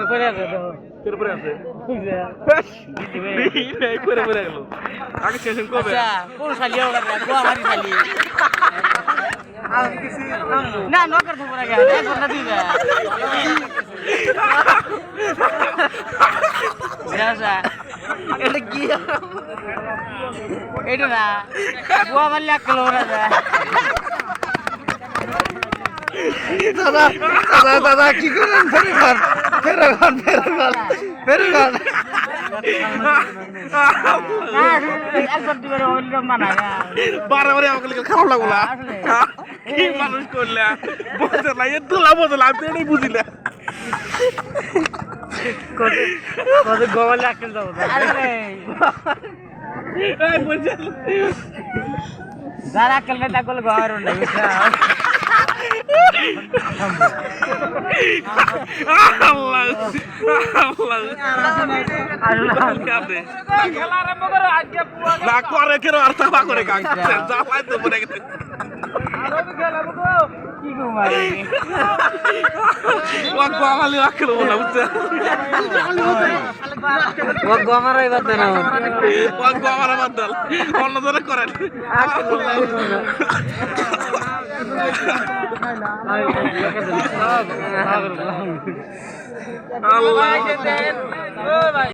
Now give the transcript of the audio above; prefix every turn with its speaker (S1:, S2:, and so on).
S1: করে আছে তো
S2: তোর পরে আছে
S1: বুঝা
S2: এই করে পরে গেল আগে স্টেশন কবে
S1: আচ্ছা কোন শালিও করে গোয়া মারি শালি না নকর তো পড়া গেল একবার না দিবা যাসা এটা কি এটা না গোয়া মারলে আকল ওরা যায়
S3: দাদা দাদা দাদা কি করেন ফেরগান
S1: একবার দিবার ওইরকম মানা
S2: বারে বারে আমাকে খারাপ লাগলো না কি মানুষ করলে বলতে না এত লাভ হতো লাভ তো এটাই বুঝিলে
S1: কত গোয়ালে আকল দাও আরে
S2: এই বুঝল
S1: যারা আকল নাই তা করলে গোয়ার না
S2: আল্লাহ না করে কেন আর তাবা করে কাজ জামাই তো পড়ে গেছে
S1: কি গো মারে
S2: ও গোয়ালি আকল বলা বুঝছে
S1: ও গোমারাই বাদ না
S2: ও গোয়ারা বদল অন্য ধরে করেন আল্লাহ